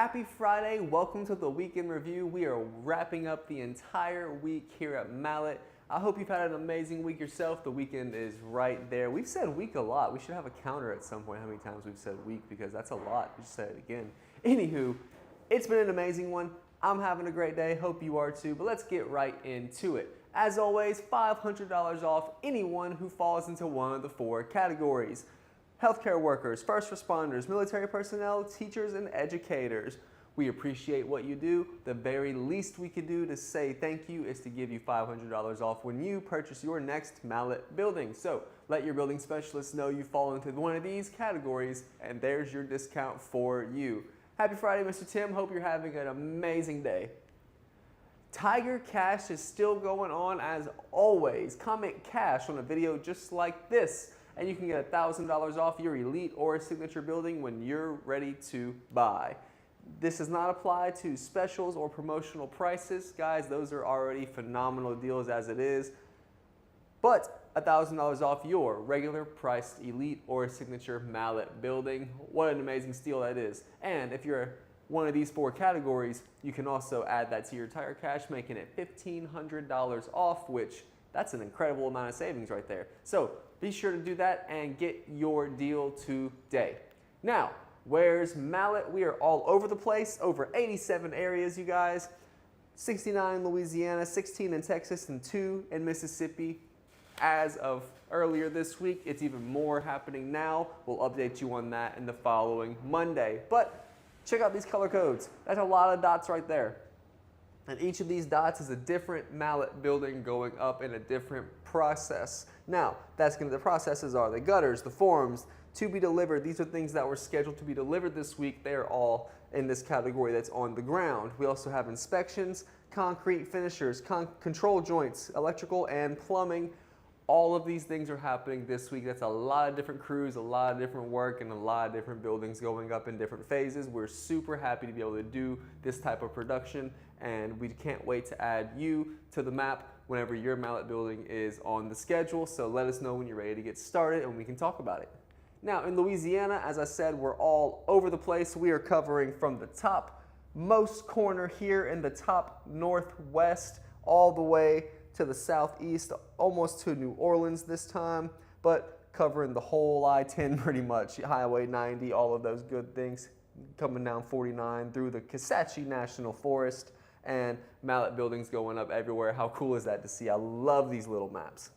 Happy Friday. Welcome to the Weekend Review. We are wrapping up the entire week here at Mallett. I hope you've had an amazing week yourself. The weekend is right there. We've said week a lot. We should have a counter at some point how many times we've said week because that's a lot. We just said it again. Anywho, it's been an amazing one. I'm having a great day. Hope you are too. But let's get right into it. As always, $500 off anyone who falls into one of the four categories: healthcare workers, first responders, military personnel, teachers, and educators. We appreciate what you do. The very least we could do to say thank you is to give you $500 off when you purchase your next Mallett building. So let your building specialist know you fall into one of these categories, and there's your discount for you. Happy Friday, Mr. Tim. Hope you're having an amazing day. Tiger Cash is still going on as always. Comment cash on a video just like this, and you can get $1,000 off your elite or signature building when you're ready to buy. This does not apply to specials or promotional prices. Guys, those are already phenomenal deals as it is. But $1,000 off your regular priced elite or signature Mallett building. What an amazing steal that is. And if you're one of these four categories, you can also add that to your Tiger Cash, making it $1,500 off, which that's an incredible amount of savings right there. So be sure to do that and get your deal today. Now, where's Mallett? We are all over the place, over 87 areas, you guys. 69 in Louisiana, 16 in Texas, and 2 in Mississippi. As of earlier this week, it's even more happening now. We'll update you on that in the following Monday. But check out these color codes. That's a lot of dots right there. And each of these dots is a different Mallett building going up in a different process. Now, the processes are the gutters, the forms, to be delivered. These are things that were scheduled to be delivered this week. They are all in this category that's on the ground. We also have inspections, concrete finishers, control joints, electrical and plumbing. All of these things are happening this week. That's a lot of different crews, a lot of different work, and a lot of different buildings going up in different phases. We're super happy to be able to do this type of production, and we can't wait to add you to the map whenever your Mallett building is on the schedule. So let us know when you're ready to get started and we can talk about it. Now in Louisiana, as I said, we're all over the place. We are covering from the top most corner here in the top northwest all the way to the southeast, almost to New Orleans this time, but covering the whole I-10 pretty much, Highway 90, all of those good things, coming down 49 through the Kisatchie National Forest, and Mallett buildings going up everywhere. How cool is that to see? I love these little maps.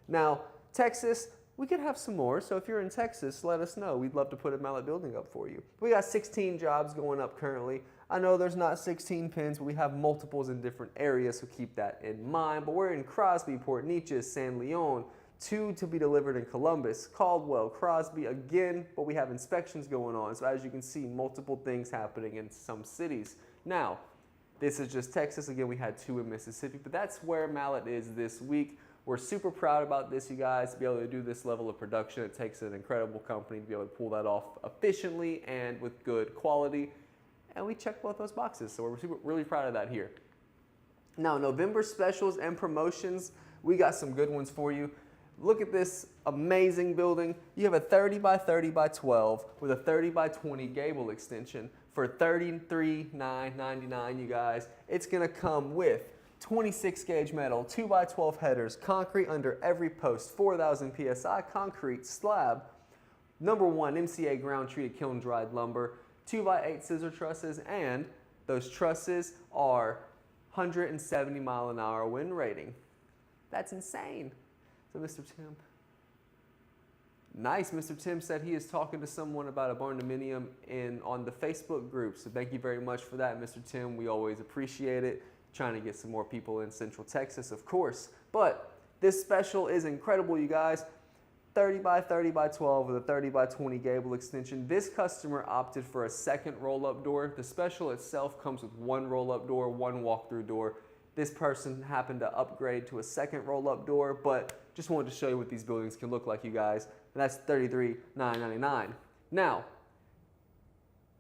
Now, Texas, we could have some more, so if you're in Texas, let us know. We'd love to put a Mallett building up for you. We got 16 jobs going up currently. I know there's not 16 pins, but we have multiples in different areas, so keep that in mind. But we're in Crosby, Port Neches, San Leon, 2 to be delivered in Columbus, Caldwell, Crosby again, but we have inspections going on. So as you can see, multiple things happening in some cities. Now, this is just Texas. Again, we had 2 in Mississippi, but that's where Mallett is this week. We're super proud about this, you guys, to be able to do this level of production. It takes an incredible company to be able to pull that off efficiently and with good quality. And we check both those boxes, so we're really proud of that here. Now, November specials and promotions, we got some good ones for you. Look at this amazing building. You have a 30 by 30 by 12 with a 30 by 20 gable extension for $33,999, you guys. It's gonna come with 26 gauge metal, 2 by 12 headers, concrete under every post, 4,000 PSI concrete slab, #1 MCA ground treated kiln dried lumber, 2 by 8 scissor trusses, and those trusses are 170 mile an hour wind rating. That's insane. So Mr. Tim, nice. Mr. Tim said he is talking to someone about a barndominium on the Facebook group. So thank you very much for that, Mr. Tim. We always appreciate it. Trying to get some more people in Central Texas, of course. But this special is incredible, you guys. 30 by 30 by 12 with a 30 by 20 gable extension. This customer opted for a second roll-up door. The special itself comes with 1 roll-up door, 1 walk-through door. This person happened to upgrade to a second roll-up door, but just wanted to show you what these buildings can look like, you guys. And that's $33,999. Now,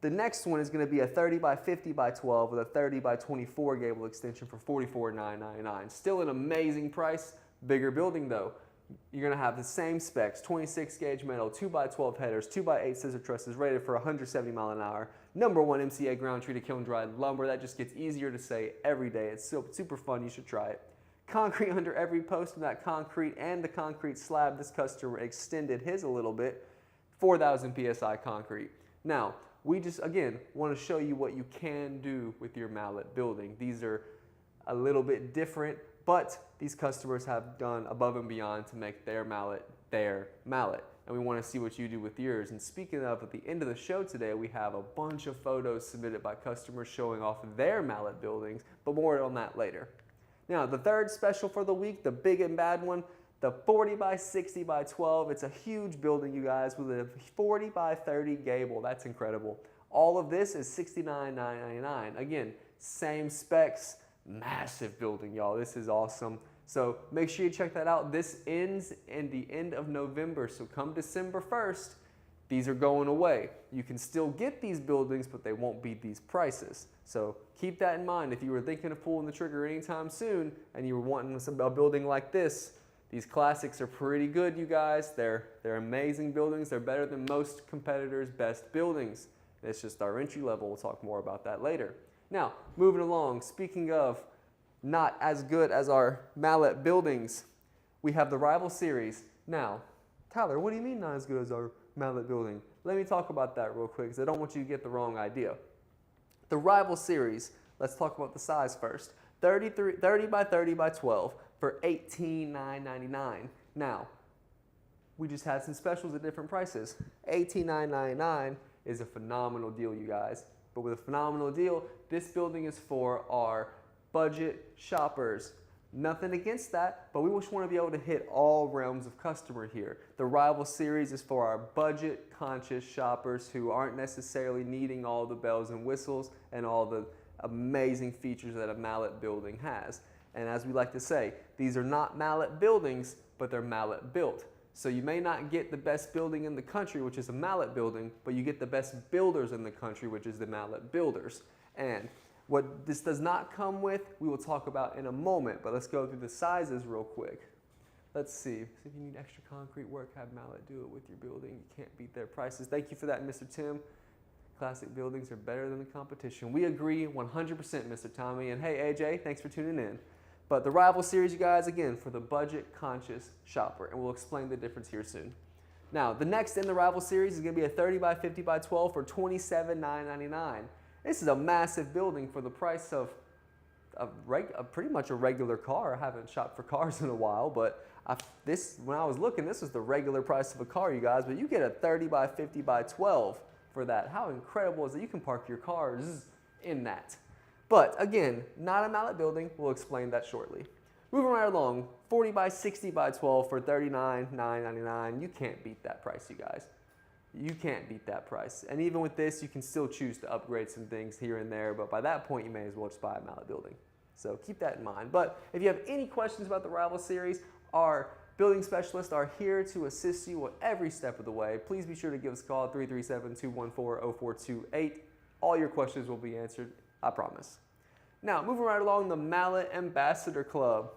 the next one is going to be a 30 by 50 by 12 with a 30 by 24 gable extension for $44,999. Still an amazing price, bigger building though. You're going to have the same specs, 26 gauge metal, 2 by 12 headers, 2 by 8 scissor trusses rated for 170 mile an hour, #1 MCA ground treated kiln dried lumber. That just gets easier to say every day. It's super fun. You should try it. Concrete under every post of that concrete and the concrete slab. This customer extended his a little bit. 4,000 PSI concrete. Now, we just, again, want to show you what you can do with your Mallett building. These are a little bit different, but these customers have done above and beyond to make their Mallett. And we want to see what you do with yours. And speaking of, at the end of the show today, we have a bunch of photos submitted by customers showing off their Mallett buildings, but more on that later. Now, the third special for the week, the big and bad one, the 40 by 60 by 12. It's a huge building, you guys, with a 40 by 30 gable. That's incredible. All of this is $69,999. Again, same specs, massive building, y'all. This is awesome. So make sure you check that out. This ends in the end of November. So come December 1st, these are going away. You can still get these buildings, but they won't be these prices. So keep that in mind. If you were thinking of pulling the trigger anytime soon and you were wanting a building like this, these classics are pretty good, you guys. They're amazing buildings. They're better than most competitors' best buildings. It's just our entry level. We'll talk more about that later. Now, moving along, speaking of not as good as our Mallett buildings, we have the Rival Series. Now, Tyler, what do you mean not as good as our Mallett building? Let me talk about that real quick because I don't want you to get the wrong idea. The Rival Series, let's talk about the size first. 30 by 30 by 12 for $18,999. Now, we just had some specials at different prices. $18,999 is a phenomenal deal, you guys. But with a phenomenal deal, this building is for our budget shoppers. Nothing against that, but we just want to be able to hit all realms of customer here. The Rival Series is for our budget conscious shoppers who aren't necessarily needing all the bells and whistles and all the amazing features that a Mallett building has. And as we like to say, these are not Mallett buildings, but they're Mallett built. So you may not get the best building in the country, which is a Mallett building, but you get the best builders in the country, which is the Mallett builders. And what this does not come with, we will talk about in a moment, but let's go through the sizes real quick. Let's see. So if you need extra concrete work, have Mallett do it with your building. You can't beat their prices. Thank you for that, Mr. Tim. Classic buildings are better than the competition. We agree 100%, Mr. Tommy. And hey, AJ, thanks for tuning in. But the Rival Series, you guys, again, for the budget-conscious shopper, and we'll explain the difference here soon. Now, the next in the Rival Series is going to be a 30 by 50 by 12 for $27,999. This is a massive building for the price of pretty much a regular car. I haven't shopped for cars in a while, but when I was looking, this was the regular price of a car, you guys. But you get a 30 by 50 by 12 for that. How incredible is it? You can park your cars in that. But again, not a Mallett building. We'll explain that shortly. Moving right along, 40 by 60 by 12 for $39,999. You can't beat that price, you guys. You can't beat that price. And even with this, you can still choose to upgrade some things here and there, but by that point, you may as well just buy a Mallett building. So keep that in mind. But if you have any questions about the Rival Series, our building specialists are here to assist you at every step of the way. Please be sure to give us a call at 337-214-0428. All your questions will be answered, I promise. Now, moving right along, the Mallett Ambassador Club.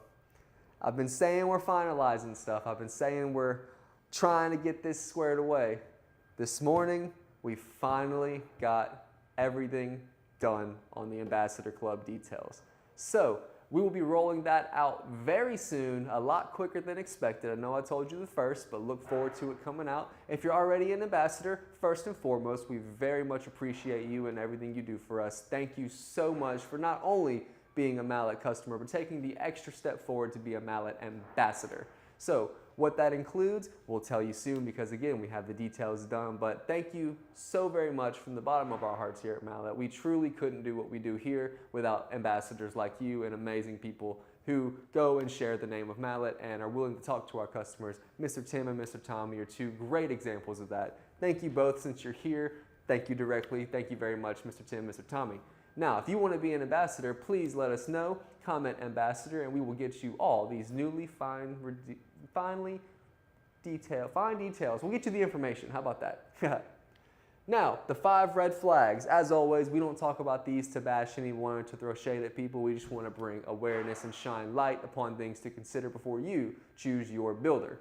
I've been saying we're finalizing stuff. I've been saying we're trying to get this squared away. This morning, we finally got everything done on the Ambassador Club details. So we will be rolling that out very soon, a lot quicker than expected. I know I told you the first, but look forward to it coming out. If you're already an ambassador, first and foremost, we very much appreciate you and everything you do for us. Thank you so much for not only being a Mallett customer, but taking the extra step forward to be a Mallett ambassador. So what that includes, we'll tell you soon because, again, we have the details done. But thank you so very much from the bottom of our hearts here at Mallett. We truly couldn't do what we do here without ambassadors like you and amazing people who go and share the name of Mallett and are willing to talk to our customers. Mr. Tim and Mr. Tommy are two great examples of that. Thank you both since you're here. Thank you directly. Thank you very much, Mr. Tim, Mr. Tommy. Now, if you want to be an ambassador, please let us know. Comment ambassador, and we will get you all these newly fine details. We'll get you the information. How about that? Now, the 5 red flags. As always, we don't talk about these to bash anyone or to throw shade at people. We just want to bring awareness and shine light upon things to consider before you choose your builder.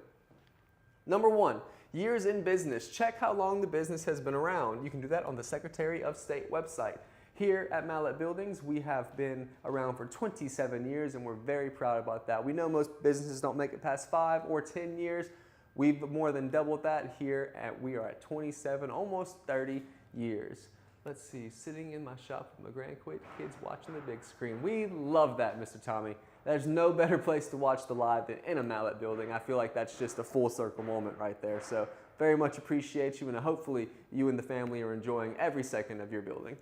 Number 1, Years in business. Check how long the business has been around. You can do that on the Secretary of State website. Here at Mallett Buildings, we have been around for 27 years and we're very proud about that. We know most businesses don't make it past 5 or 10 years. We've more than doubled that here, and we are at 27, almost 30 years. Let's see, sitting in my shop with my grandkids watching the big screen. We love that, Mr. Tommy. There's no better place to watch the live than in a Mallett building. I feel like that's just a full circle moment right there. So very much appreciate you, and hopefully you and the family are enjoying every second of your building.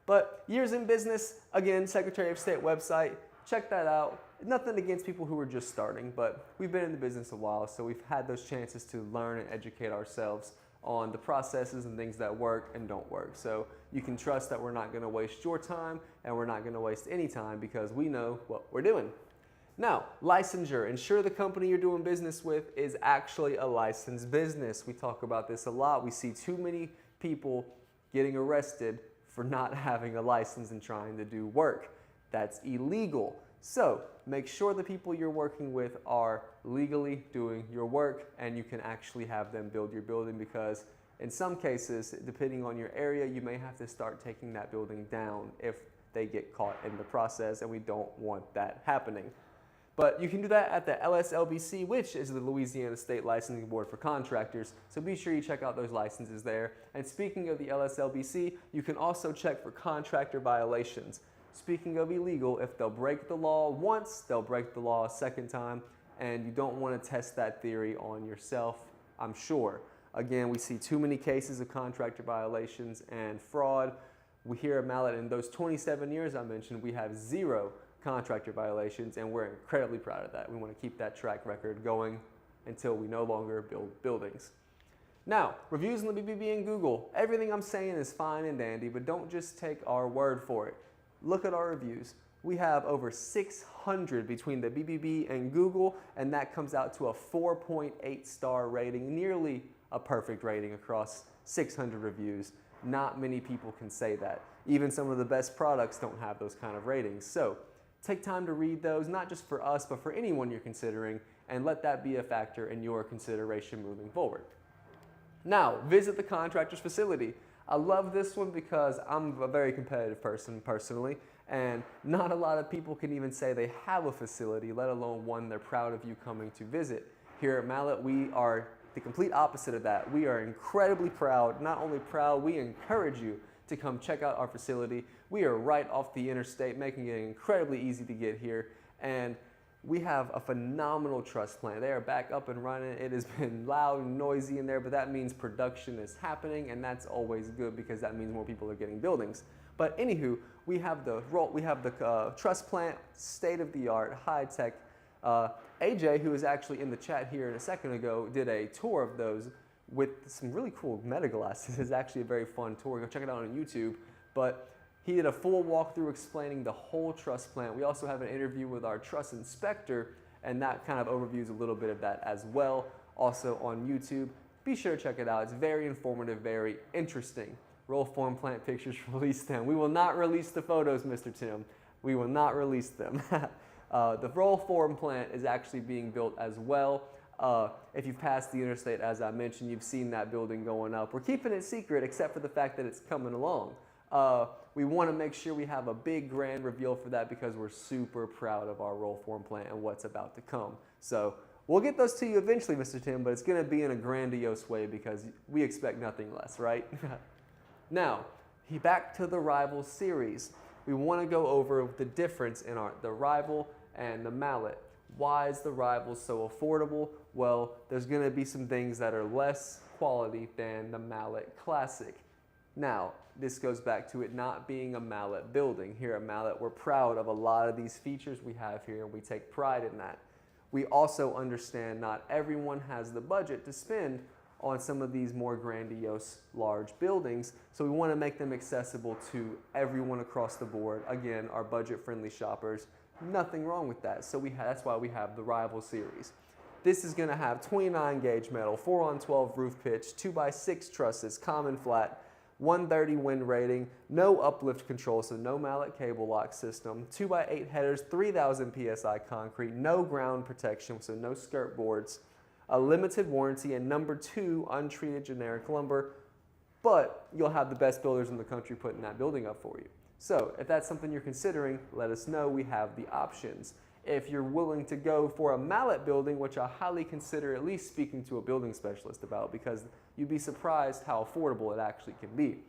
But years in business, again, Secretary of State website, check that out. Nothing against people who are just starting, but we've been in the business a while, so we've had those chances to learn and educate ourselves on the processes and things that work and don't work. So you can trust that we're not going to waste your time and we're not going to waste any time because we know what we're doing. Now, licensure. Ensure the company you're doing business with is actually a licensed business. We talk about this a lot. We see too many people getting arrested for not having a license and trying to do work. That's illegal. So make sure the people you're working with are legally doing your work and you can actually have them build your building, because in some cases, depending on your area, you may have to start taking that building down if they get caught in the process, and we don't want that happening. But you can do that at the LSLBC, which is the Louisiana State Licensing Board for Contractors. So be sure you check out those licenses there. And speaking of the LSLBC, you can also check for contractor violations. Speaking of illegal, if they'll break the law once, they'll break the law a second time, and you don't want to test that theory on yourself, I'm sure. Again, we see too many cases of contractor violations and fraud. We here at Mallett, in those 27 years I mentioned, we have 0 contractor violations, and we're incredibly proud of that. We want to keep that track record going until we no longer build buildings. Now, reviews on the BBB and Google. Everything I'm saying is fine and dandy, but don't just take our word for it. Look at our reviews. We have over 600 between the BBB and Google, and that comes out to a 4.8 star rating, nearly a perfect rating across 600 reviews. Not many people can say that. Even some of the best products don't have those kind of ratings. So take time to read those, not just for us, but for anyone you're considering, and let that be a factor in your consideration moving forward. Now, visit the contractor's facility. I love this one because I'm a very competitive person personally, and not a lot of people can even say they have a facility, let alone one they're proud of you coming to visit. Here at Mallett, we are the complete opposite of that. We are incredibly proud. Not only proud, we encourage you to come check out our facility. We are right off the interstate, making it incredibly easy to get here, and we have a phenomenal truss plant. They are back up and running. It has been loud and noisy in there, but that means production is happening, and that's always good because that means more people are getting buildings. But anywho, we have the truss plant, state-of-the-art, high-tech. AJ, who was actually in the chat here a second ago, did a tour of those with some really cool meta glasses. It's actually a very fun tour. Go check it out on YouTube. But he did a full walkthrough explaining the whole truss plant. We also have an interview with our truss inspector, and that kind of overviews a little bit of that as well, also on YouTube. Be sure to check it out. It's very informative, very interesting. Roll form plant pictures, release them. We will not release the photos, Mr. Tim. We will not release them. The roll form plant is actually being built as well. If you've passed the interstate, as I mentioned, you've seen that building going up. We're keeping it secret except for the fact that it's coming along. We want to make sure we have a big grand reveal for that because we're super proud of our roll form plant and what's about to come. So we'll get those to you eventually, Mr. Tim, but it's going to be in a grandiose way because we expect nothing less, right? Now, back to the Rival series. We want to go over the difference in the Rival and the Mallett. Why is the Rival so affordable? Well, there's going to be some things that are less quality than the Mallett Classic. Now, this goes back to it not being a Mallett building. Here at Mallett, we're proud of a lot of these features we have here, and we take pride in that. We also understand not everyone has the budget to spend on some of these more grandiose, large buildings, so we want to make them accessible to everyone across the board. Again, our budget-friendly shoppers. Nothing wrong with that, so that's why we have the Rival series. This is going to have 29 gauge metal, 4x12 roof pitch, 2x6 trusses, common flat, 130 wind rating, no uplift control, so no Mallett cable lock system, 2x8 headers, 3,000 PSI concrete, no ground protection, so no skirt boards, a limited warranty, and number 2, untreated generic lumber, but you'll have the best builders in the country putting that building up for you. So if that's something you're considering, let us know. We have the options. If you're willing to go for a Mallett building, which I highly consider at least speaking to a building specialist about, because you'd be surprised how affordable it actually can be.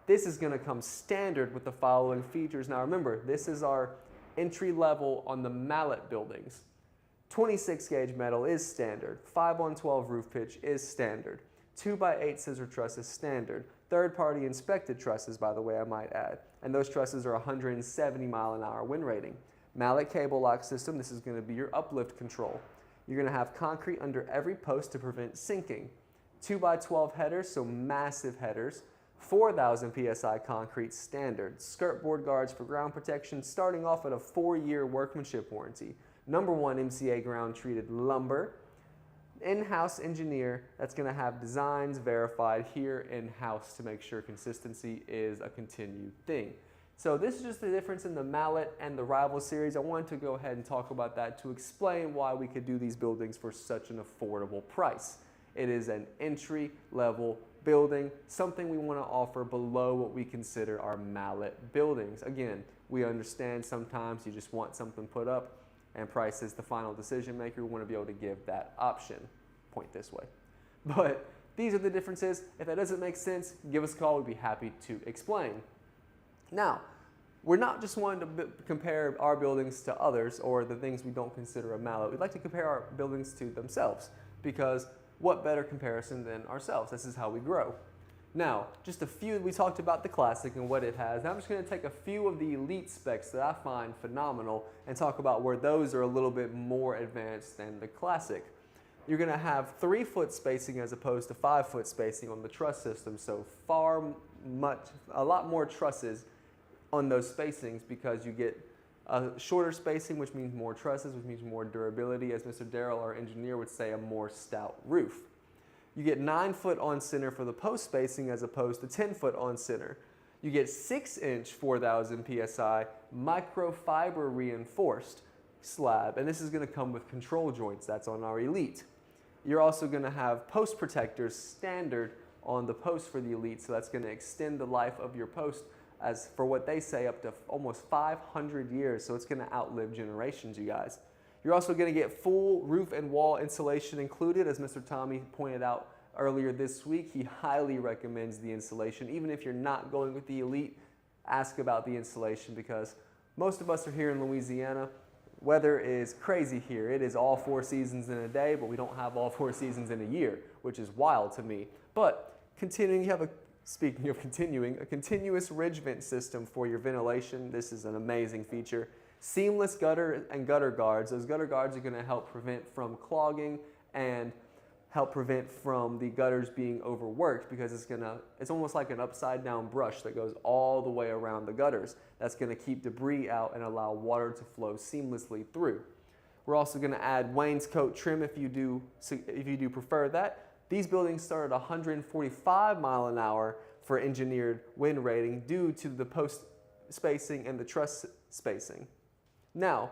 This is going to come standard with the following features. Now remember, this is our entry level on the Mallett buildings. 26 gauge metal is standard. 5-on-12 roof pitch is standard. 2x8 scissor truss is standard. Third-party inspected trusses, by the way, I might add. And those trusses are 170 mile-an-hour wind rating. Mallett cable lock system, this is going to be your uplift control. You're going to have concrete under every post to prevent sinking. 2x12 headers, so massive headers. 4,000 PSI concrete standard. Skirt board guards for ground protection, starting off at a 4-year workmanship warranty. Number 1 MCA ground treated lumber. In-house engineer that's going to have designs verified here in-house to make sure consistency is a continued thing. So this is just the difference in the Mallett and the Rival series. I wanted to go ahead and talk about that to explain why we could do these buildings for such an affordable price. It is an entry-level building, something we want to offer below what we consider our Mallett buildings. Again, we understand sometimes you just want something put up and price is the final decision maker. We want to be able to give that option. Point this way. But these are the differences. If that doesn't make sense, give us a call. We'd be happy to explain. Now, we're not just wanting to compare our buildings to others or the things we don't consider a Mallett. We'd like to compare our buildings to themselves, because what better comparison than ourselves? This is how we grow. Now, just a few, we talked about the Classic and what it has. Now I'm just going to take a few of the Elite specs that I find phenomenal and talk about where those are a little bit more advanced than the Classic. You're going to have 3-foot spacing as opposed to 5-foot spacing on the truss system, so a lot more trusses on those spacings, because you get a shorter spacing, which means more trusses, which means more durability. As Mr. Darrell, our engineer, would say, a more stout roof. You get 9-foot on center for the post spacing as opposed to 10-foot on center. You get 6-inch 4,000 PSI microfiber reinforced slab, and this is going to come with control joints. That's on our Elite. You're also going to have post protectors standard on the post for the Elite, so that's going to extend the life of your post as for what they say up to almost 500 years, so it's going to outlive generations, you guys. You're also going to get full roof and wall insulation included. As Mr. Tommy pointed out earlier this week, he highly recommends the insulation. Even if you're not going with the Elite, ask about the insulation, because most of us are here in Louisiana. Weather is crazy here. It is all 4 seasons in a day, but we don't have all 4 seasons in a year, which is wild to me. But continuing, you have speaking of continuing, a continuous ridge vent system for your ventilation. This is an amazing feature. Seamless gutter and gutter guards. Those gutter guards are going to help prevent from clogging and help prevent from the gutters being overworked, because it's almost like an upside down brush that goes all the way around the gutters. That's going to keep debris out and allow water to flow seamlessly through. We're also going to add wainscot trim if you do prefer that. These buildings start at 145 mile an hour for engineered wind rating due to the post spacing and the truss spacing. Now,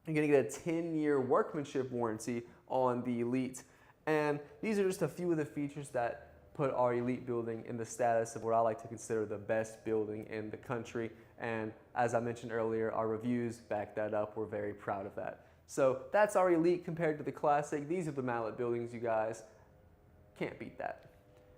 you're going to get a 10-year workmanship warranty on the Elite. And these are just a few of the features that put our Elite building in the status of what I like to consider the best building in the country. And as I mentioned earlier, our reviews back that up. We're very proud of that. So that's our Elite compared to the Classic. These are the Mallett buildings, you guys. Can't beat that.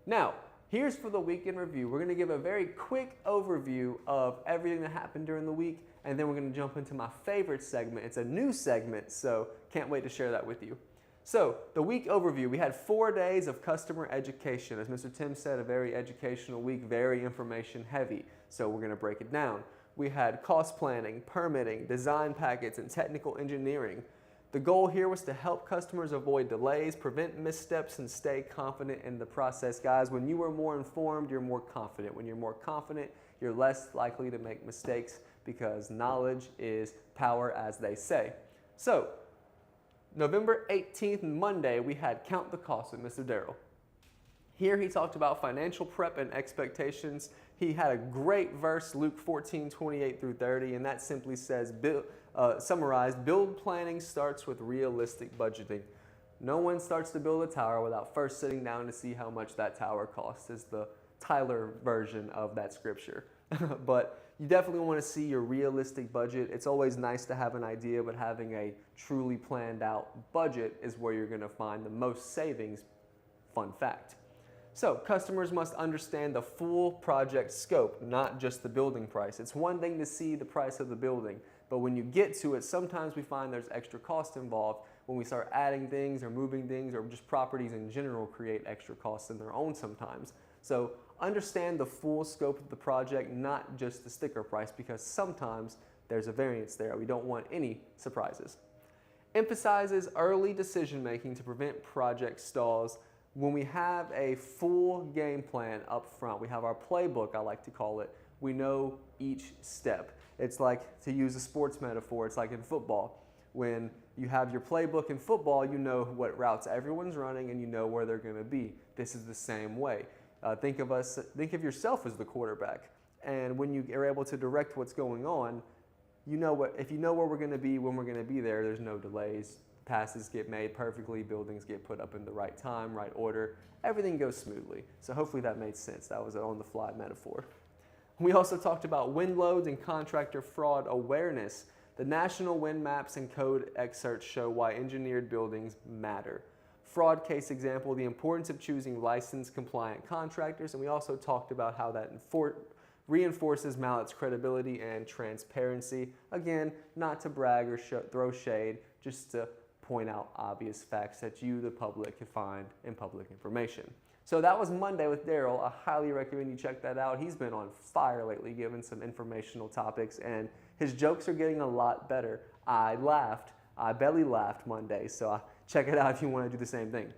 Now, here's for the week in review. We're going to give a very quick overview of everything that happened during the week, and then we're going to jump into my favorite segment. It's a new segment, so can't wait to share that with you. So, the week overview. We had 4 days of customer education. As Mr. Tim said, a very educational week, very information heavy. So we're going to break it down. We had cost planning, permitting, design packets, and technical engineering. The goal here was to help customers avoid delays, prevent missteps, and stay confident in the process. Guys, when you are more informed, you're more confident. When you're more confident, you're less likely to make mistakes, because knowledge is power, as they say. So, November 18th, Monday, we had Count the Cost with Mr. Darrell. Here he talked about financial prep and expectations. He had a great verse, Luke 14:28 through 30, and that simply says, summarized, build planning starts with realistic budgeting. no one starts to build a tower without first sitting down to see how much that tower costs, is the Tyler version of that scripture. But you definitely want to see your realistic budget. It's always nice to have an idea, but having a truly planned out budget is where you're going to find the most savings. Fun fact. So customers must understand the full project scope, not just the building price. It's one thing to see the price of the building, but when you get to it, sometimes we find there's extra cost involved. When we start adding things or moving things, or just properties in general create extra costs in their own sometimes. So understand the full scope of the project, not just the sticker price, because sometimes there's a variance there. We don't want any surprises. Emphasizes early decision making to prevent project stalls. When we have a full game plan up front, we have our playbook, I like to call it, we know each step. It's like, to use a sports metaphor, it's like in football. When you have your playbook in football, you know what routes everyone's running and you know where they're going to be. This is the same way. Think of yourself as the quarterback. And when you are able to direct what's going on, if you know where we're going to be, when we're going to be there, there's no delays. Passes get made perfectly, buildings get put up in the right time, right order, everything goes smoothly. So hopefully that made sense. That was an on-the-fly metaphor. We also talked about wind loads and contractor fraud awareness. The national wind maps and code excerpts show why engineered buildings matter. Fraud case example, the importance of choosing licensed compliant contractors, and we also talked about how that reinforces Mallett's credibility and transparency. Again, not to brag or throw shade, just to point out obvious facts that you, the public, can find in public information. So that was Monday with Daryl. I highly recommend you check that out. He's been on fire lately, giving some informational topics, and his jokes are getting a lot better. I belly laughed Monday, so check it out if you want to do the same thing.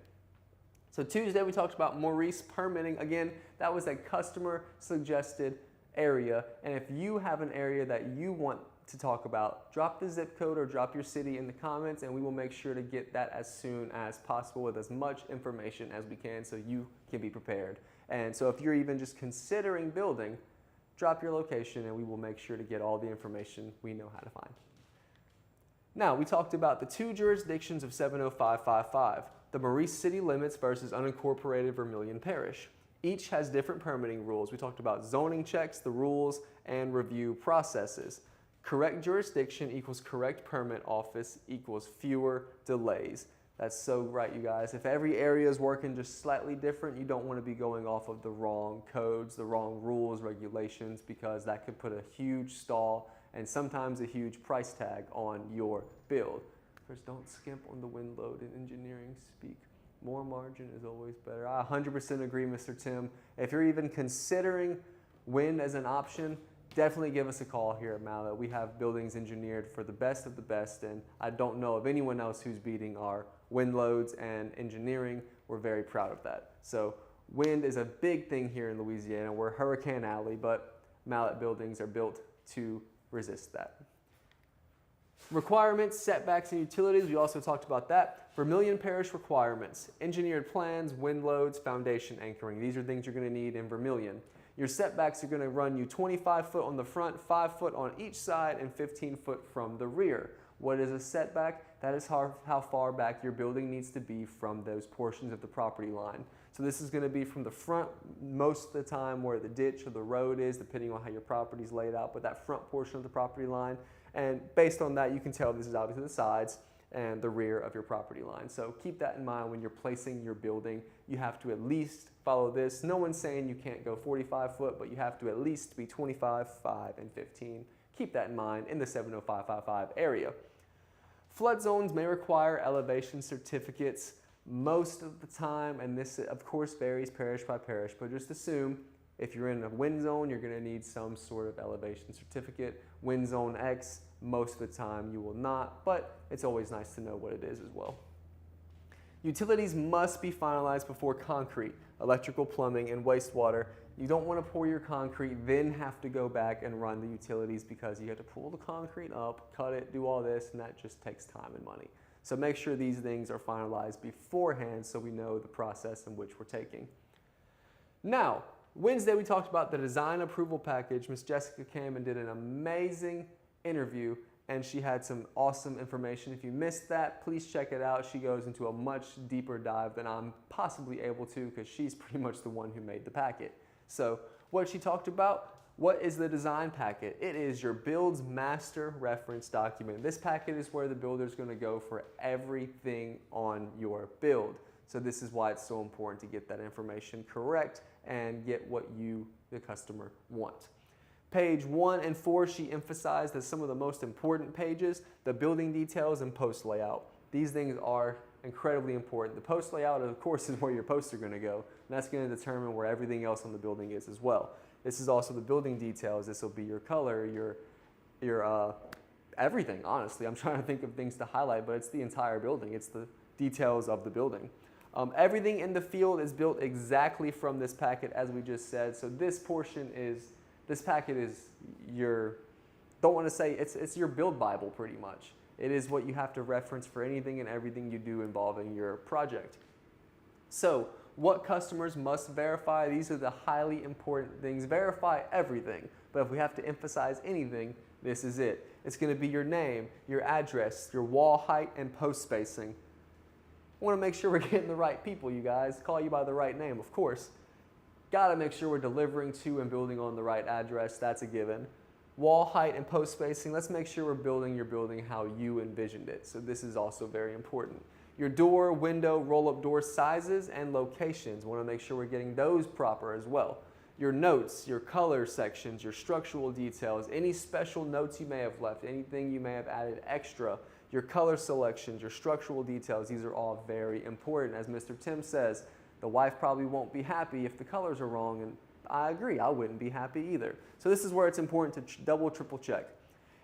So Tuesday we talked about Maurice permitting. Again, that was a customer suggested area, and if you have an area that you want to talk about, drop the zip code or drop your city in the comments, and we will make sure to get that as soon as possible with as much information as we can so you can be prepared. And so if you're even just considering building, drop your location and we will make sure to get all the information we know how to find. Now, we talked about the two jurisdictions of 70555, the Maurice city limits versus unincorporated Vermilion Parish. Each has different permitting rules. We talked about zoning checks, the rules, and review processes. Correct jurisdiction equals correct permit office equals fewer delays. That's so right, you guys. If every area is working just slightly different, you don't want to be going off of the wrong codes, the wrong rules, regulations, because that could put a huge stall and sometimes a huge price tag on your build. First, don't skimp on the wind load in engineering speak. More margin is always better. I 100% agree, Mr. Tim. If you're even considering wind as an option, definitely give us a call here at Mallett. We have buildings engineered for the best of the best, and I don't know of anyone else who's beating our wind loads and engineering. We're very proud of that. So wind is a big thing here in Louisiana. We're Hurricane Alley, but Mallett Buildings are built to resist that. Requirements, setbacks, and utilities, we also talked about that. Vermilion Parish requirements, engineered plans, wind loads, foundation anchoring. These are things you're going to need in Vermilion. Your setbacks are going to run you 25 foot on the front, 5 foot on each side, and 15 foot from the rear. What is a setback? That is how far back your building needs to be from those portions of the property line. So this is going to be from the front most of the time where the ditch or the road is, depending on how your property is laid out, but that front portion of the property line. And based on that, you can tell this is obviously the sides and the rear of your property line. So keep that in mind when you're placing your building. You have to at least follow this. No one's saying you can't go 45 foot, but you have to at least be 25, 5, and 15. Keep that in mind in the 70555 area. Flood zones may require elevation certificates most of the time, and this of course varies parish by parish, but just assume if you're in a wind zone, you're going to need some sort of elevation certificate. Wind zone X, most of the time you will not, but it's always nice to know what it is as well. Utilities must be finalized before concrete, electrical, plumbing, and wastewater. You don't want to pour your concrete, then have to go back and run the utilities because you have to pull the concrete up, cut it, do all this, and that just takes time and money. So make sure these things are finalized beforehand so we know the process in which we're taking. Now, Wednesday we talked about the design approval package. Miss Jessica came and did an amazing interview, and she had some awesome information. If you missed that, please check it out. She goes into a much deeper dive than I'm possibly able to because she's pretty much the one who made the packet. So what she talked about, what is the design packet? It is your build's master reference document. This packet is where the builder is going to go for everything on your build. So this is why it's so important to get that information correct and get what you, the customer, want. Page 1 and 4, she emphasized as some of the most important pages, the building details and post layout. These things are incredibly important. The post layout, of course, is where your posts are going to go, and that's going to determine where everything else on the building is as well. This is also the building details. This will be your color, your everything, honestly. I'm trying to think of things to highlight, but it's the entire building. It's the details of the building. Everything in the field is built exactly from this packet, as we just said. So this packet is your, don't want to say, it's your build Bible pretty much. It is what you have to reference for anything and everything you do involving your project. So what customers must verify, these are the highly important things. Verify everything, but if we have to emphasize anything, this is it. It's going to be your name, your address, your wall height, and post spacing. I want to make sure we're getting the right people, you guys. Call you by the right name, of course. Got to make sure we're delivering to and building on the right address. That's a given. Wall height and post spacing. Let's make sure we're building your building how you envisioned it. So this is also very important. Your door, window, roll-up door sizes and locations. Want to make sure we're getting those proper as well. Your notes, your color sections, your structural details, any special notes you may have left, anything you may have added extra, your color selections, your structural details, these are all very important. As Mr. Tim says, the wife probably won't be happy if the colors are wrong, and I agree, I wouldn't be happy either. So this is where it's important to double, triple check.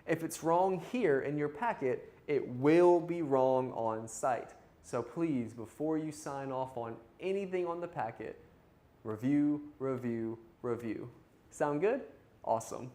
If it's wrong here in your packet, it will be wrong on site. So please, before you sign off on anything on the packet, review, review, review. Sound good? Awesome.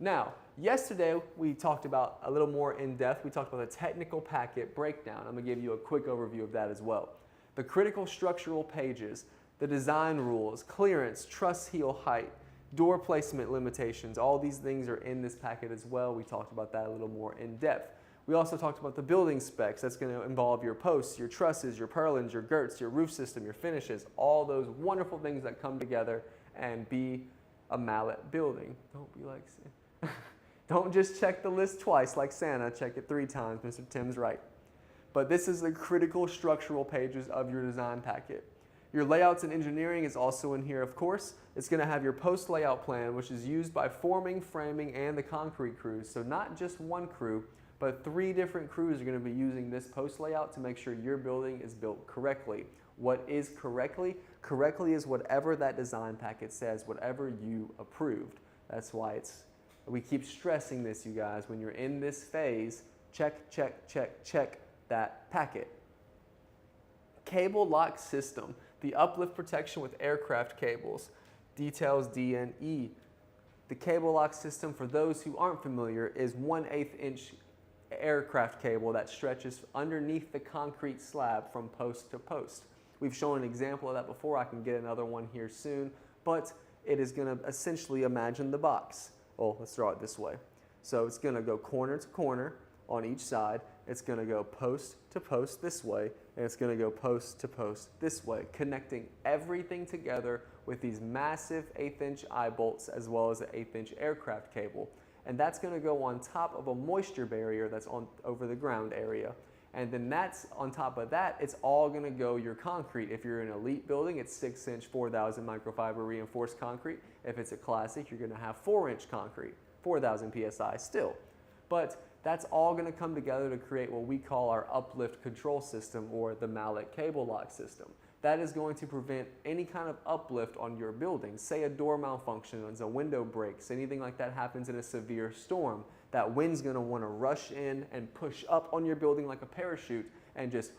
Now, yesterday we talked about a little more in depth. We talked about the technical packet breakdown. I'm going to give you a quick overview of that as well. The critical structural pages, the design rules, clearance, truss heel height, door placement limitations, all these things are in this packet as well. We talked about that a little more in depth. We also talked about the building specs. That's going to involve your posts, your trusses, your purlins, your girts, your roof system, your finishes, all those wonderful things that come together and be a Mallett building. Don't be like Santa. Don't just check the list twice like Santa. Check it 3 times. Mr. Tim's right. But this is the critical structural pages of your design packet. Your layouts and engineering is also in here, of course. It's going to have your post layout plan, which is used by forming, framing, and the concrete crews. So not just one crew, but 3 different crews are going to be using this post layout to make sure your building is built correctly. What is correctly? Correctly is whatever that design packet says, whatever you approved. That's why we keep stressing this, you guys. When you're in this phase, check, check, check, check that packet. Cable lock system, the uplift protection with aircraft cables, details D and E. The cable lock system, for those who aren't familiar, is 1/8 inch aircraft cable that stretches underneath the concrete slab from post to post. We've shown an example of that before. I can get another one here soon, but it is going to essentially imagine the box. Well, let's draw it this way. So it's going to go corner to corner on each side. It's going to go post to post this way, and it's going to go post to post this way, connecting everything together with these massive 1/8 inch eye bolts as well as an 1/8 inch aircraft cable. And that's going to go on top of a moisture barrier that's on over the ground area. And then that's on top of that, it's all going to go your concrete. If you're an elite building, it's 6 inch 4,000 microfiber reinforced concrete. If it's a classic, you're going to have 4 inch concrete, 4,000 PSI still. But that's all going to come together to create what we call our uplift control system, or the Mallett cable lock system. That is going to prevent any kind of uplift on your building. Say a door malfunctions, a window breaks, anything like that happens in a severe storm. That wind's going to want to rush in and push up on your building like a parachute and just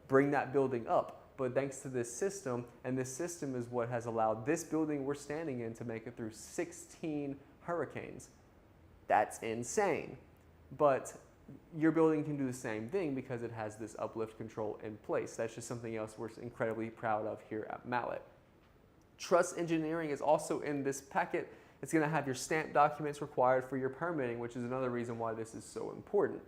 bring that building up. But thanks to this system, and this system is what has allowed this building we're standing in to make it through 16 hurricanes. That's insane. But your building can do the same thing because it has this uplift control in place. That's just something else we're incredibly proud of here at Mallett. Truss engineering is also in this packet. It's going to have your stamp documents required for your permitting, which is another reason why this is so important.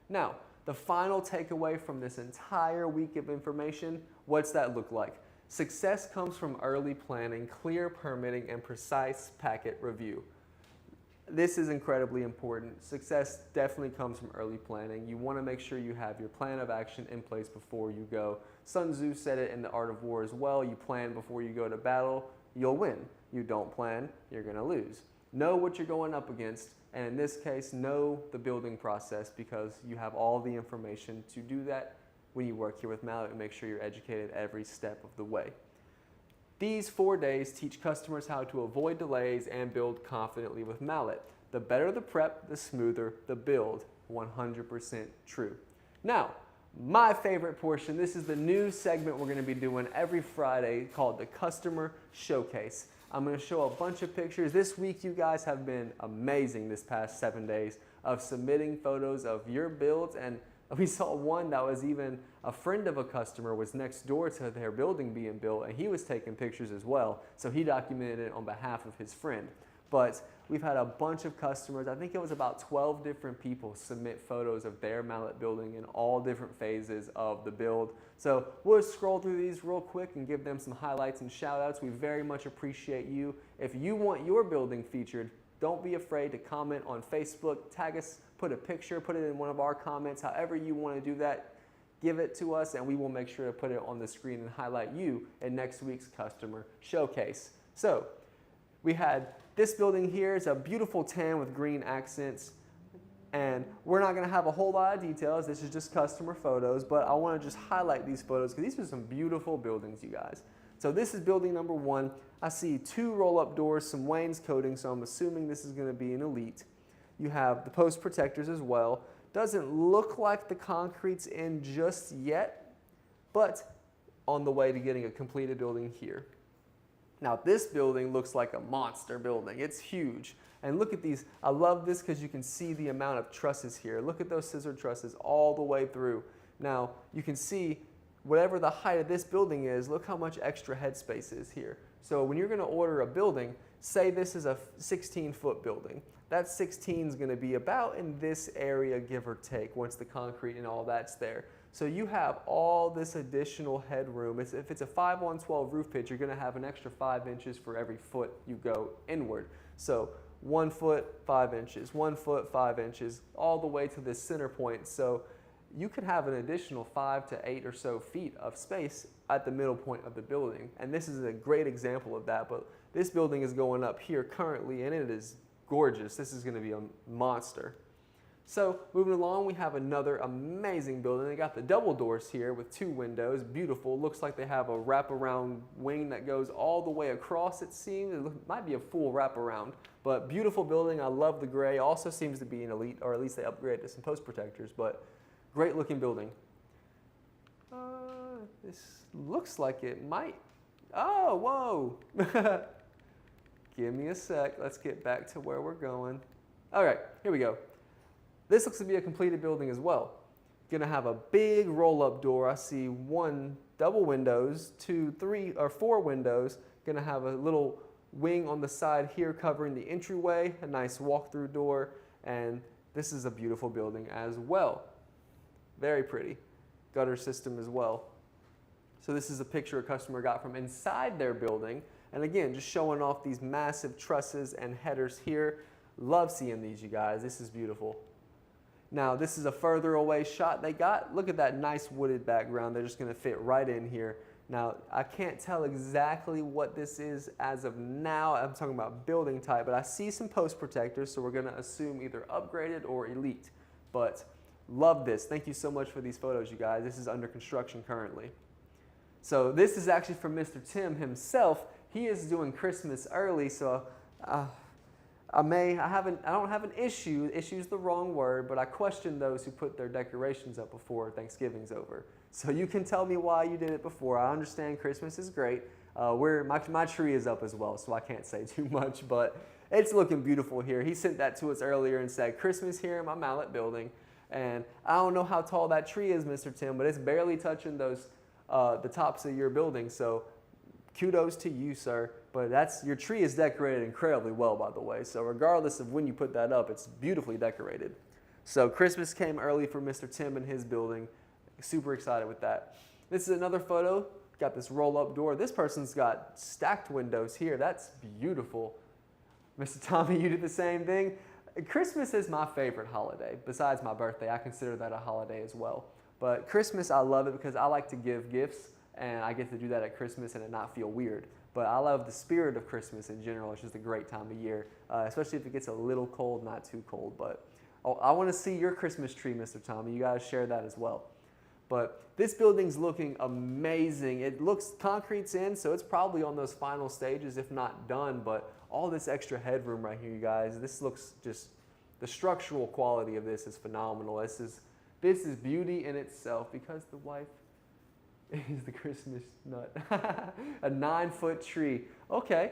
Now, the final takeaway from this entire week of information, what's that look like? Success comes from early planning, clear permitting, and precise packet review. This is incredibly important. Success definitely comes from early planning. You want to make sure you have your plan of action in place before you go. Sun Tzu said it in The Art of War as well. You plan before you go to battle, you'll win. You don't plan, you're going to lose. Know what you're going up against, and in this case, know the building process, because you have all the information to do that when you work here with Mallett, and make sure you're educated every step of the way. These 4 days teach customers how to avoid delays and build confidently with Mallett. The better the prep, the smoother the build. 100% true. Now, my favorite portion, this is the new segment we're going to be doing every Friday called the Customer Showcase. I'm going to show a bunch of pictures. This week, you guys have been amazing this past 7 days of submitting photos of your builds, and we saw one that was even a friend of a customer was next door to their building being built, and he was taking pictures as well, so he documented it on behalf of his friend. But we've had a bunch of customers, I think it was about 12 different people, submit photos of their Mallett building in all different phases of the build. So we'll scroll through these real quick and give them some highlights and shout outs. We very much appreciate you. If you want your building featured, don't be afraid to comment on Facebook, tag us, put a picture, put it in one of our comments, however you want to do that. Give it to us and we will make sure to put it on the screen and highlight you in next week's Customer Showcase. So we had this building here. Is a beautiful tan with green accents. And we're not going to have a whole lot of details. This is just customer photos, but I want to just highlight these photos because these are some beautiful buildings, you guys. So this is building number 1. I see 2 roll-up doors, some wainscoting, so I'm assuming this is going to be an elite. You have the post protectors as well. Doesn't look like the concrete's in just yet, but on the way to getting a completed building here. Now this building looks like a monster building. It's huge. And look at these. I love this because you can see the amount of trusses here. Look at those scissor trusses all the way through. Now you can see whatever the height of this building is, look how much extra headspace is here. So when you're going to order a building, say this is a 16-foot building. That 16 is going to be about in this area, give or take, once the concrete and all that's there. So you have all this additional headroom. If it's a 5-on-12 roof pitch, you're going to have an extra 5 inches for every foot you go inward. So 1 foot, 5 inches, 1 foot, 5 inches, all the way to this center point. So you could have an additional 5 to 8 or so feet of space at the middle point of the building. And this is a great example of that. But this building is going up here currently, and it is gorgeous. This is going to be a monster. So moving along, we have another amazing building. They got the double doors here with 2 windows. Beautiful. Looks like they have a wraparound wing that goes all the way across, it seems. It might be a full wraparound, but beautiful building. I love the gray. Also seems to be an elite, or at least they upgraded to some post protectors, but great looking building. This looks like it might. Oh, whoa. Give me a sec. Let's get back to where we're going. All right, here we go. This looks to be a completed building as well. Gonna have a big roll-up door. I see 1 double windows, 2, 3, or 4 windows. Gonna have a little wing on the side here covering the entryway, a nice walk-through door, and this is a beautiful building as well. Very pretty. Gutter system as well. So this is a picture a customer got from inside their building. And again, just showing off these massive trusses and headers here. Love seeing these, you guys. This is beautiful. Now, this is a further away shot they got. Look at that nice wooded background. They're just going to fit right in here. Now, I can't tell exactly what this is as of now. I'm talking about building type, but I see some post protectors, so we're going to assume either upgraded or elite. But love this. Thank you so much for these photos, you guys. This is under construction currently. So this is actually from Mr. Tim himself. He is doing Christmas early, so I don't have an issue. Issue's the wrong word, but I question those who put their decorations up before Thanksgiving's over. So you can tell me why you did it before. I understand Christmas is great. My tree is up as well, so I can't say too much, but it's looking beautiful here. He sent that to us earlier and said, Christmas here in my Mallett building. And I don't know how tall that tree is, Mr. Tim, but it's barely touching those the tops of your building. So kudos to you, sir. But your tree is decorated incredibly well, by the way. So regardless of when you put that up, it's beautifully decorated. So Christmas came early for Mr. Tim and his building. Super excited with that. This is another photo. Got this roll-up door. This person's got stacked windows here. That's beautiful. Mr. Tommy, you did the same thing. Christmas is my favorite holiday. Besides my birthday, I consider that a holiday as well. But Christmas, I love it because I like to give gifts, and I get to do that at Christmas and it not feel weird. But I love the spirit of Christmas in general. It's just a great time of year, especially if it gets a little cold, not too cold. But I want to see your Christmas tree, Mr. Tommy. You guys share that as well. But this building's looking amazing. It looks concrete's in, so it's probably on those final stages, if not done. But all this extra headroom right here, you guys, this looks just, the structural quality of this is phenomenal. This is beauty in itself because the wife is the Christmas nut. A 9-foot tree. Okay,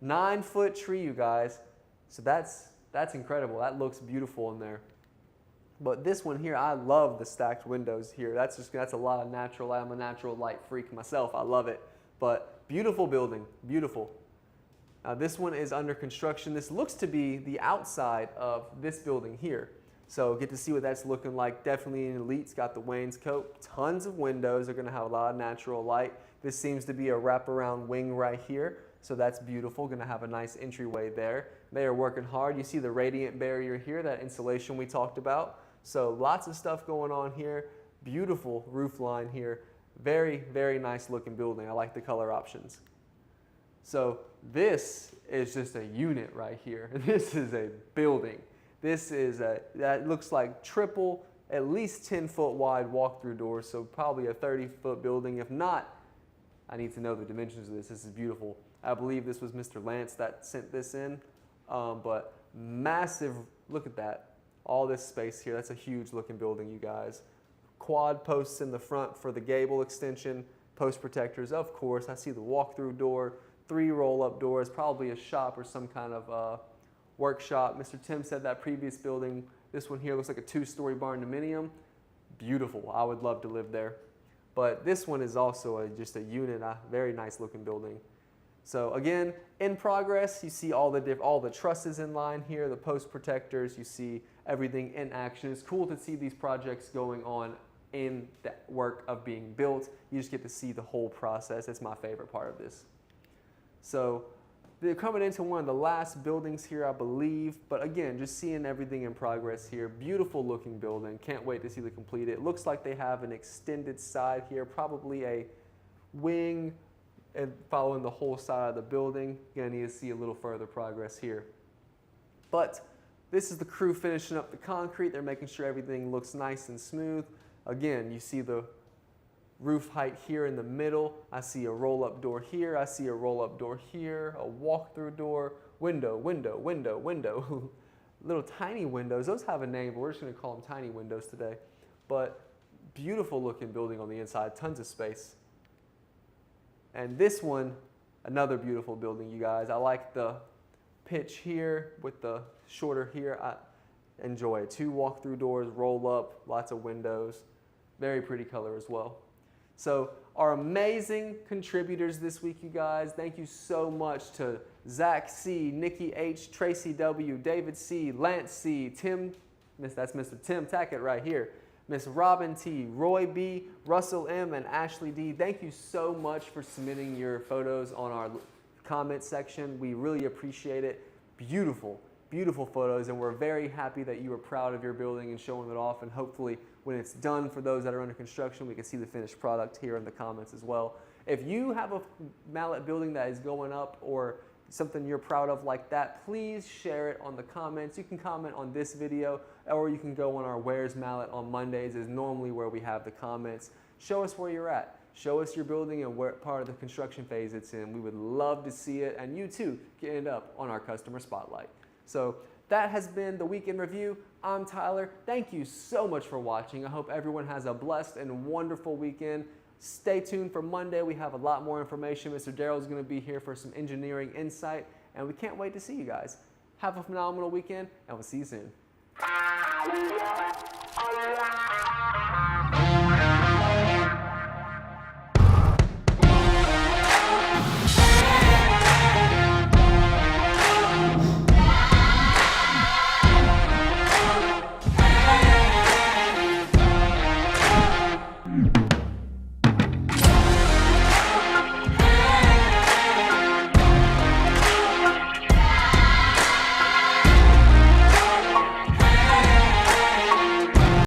9-foot tree, you guys. So that's incredible. That looks beautiful in there. But this one here, I love the stacked windows here. That's a lot of natural light. I'm a natural light freak myself. I love it. But beautiful building, beautiful. This one is under construction. This looks to be the outside of this building here. So get to see what that's looking like. Definitely an elite. It's got the wainscot, tons of windows. They're going to have a lot of natural light. This seems to be a wraparound wing right here. So that's beautiful. Going to have a nice entryway there. They are working hard. You see the radiant barrier here, that insulation we talked about. So lots of stuff going on here. Beautiful roof line here. Very, very nice looking building. I like the color options. So this is just a unit right here. This is a building. That looks like triple, at least 10-foot wide walk-through doors, so probably a 30-foot building. If not, I need to know the dimensions of this. This is beautiful. I believe this was Mr. Lance that sent this in, but massive, look at that. All this space here, that's a huge looking building, you guys. Quad posts in the front for the gable extension, post protectors, of course. I see the walk-through door, 3 roll-up doors, probably a shop or some kind of workshop. Mr. Tim said that previous building, this one here looks like a 2-story barn-dominium. Beautiful. I would love to live there. But this one is also just a unit, a very nice looking building. So again, in progress, you see all the trusses in line here, the post protectors, you see everything in action. It's cool to see these projects going on in the work of being built. You just get to see the whole process. It's my favorite part of this. So they're coming into one of the last buildings here, I believe. But again, just seeing everything in progress here. Beautiful looking building. Can't wait to see the complete. It looks like they have an extended side here, probably a wing and following the whole side of the building. You're gonna need to see a little further progress here. But this is the crew finishing up the concrete. They're making sure everything looks nice and smooth. Again, you see the roof height here in the middle. I see a roll-up door here. I see a roll-up door here, a walk-through door, window, window, window, window. Little tiny windows. Those have a name, but we're just gonna call them tiny windows today. But beautiful looking building on the inside, tons of space. And this one, another beautiful building, you guys. I like the pitch here with the shorter here. I enjoy it. 2 walk-through doors, roll up, lots of windows. Very pretty color as well. So our amazing contributors this week, you guys. Thank you so much to Zach C, Nikki H, Tracy W, David C, Lance C, Tim, that's Mr. Tim Tackett right here. Miss Robin T, Roy B, Russell M, and Ashley D. Thank you so much for submitting your photos on our comment section. We really appreciate it. Beautiful, beautiful photos, and we're very happy that you are proud of your building and showing it off. And hopefully when it's done for those that are under construction, we can see the finished product here in the comments as well. If you have a Mallett building that is going up or something you're proud of like that, please share it on the comments. You can comment on this video, or you can go on our Where's Mallett on Mondays is normally where we have the comments. Show us where you're at. Show us your building and what part of the construction phase it's in. We would love to see it, and you too can end up on our customer spotlight. So that has been the Week in Review. I'm Tyler. Thank you so much for watching. I hope everyone has a blessed and wonderful weekend. Stay tuned for Monday. We have a lot more information. Mr. Darrell's going to be here for some engineering insight, and we can't wait to see you guys. Have a phenomenal weekend, and we'll see you soon.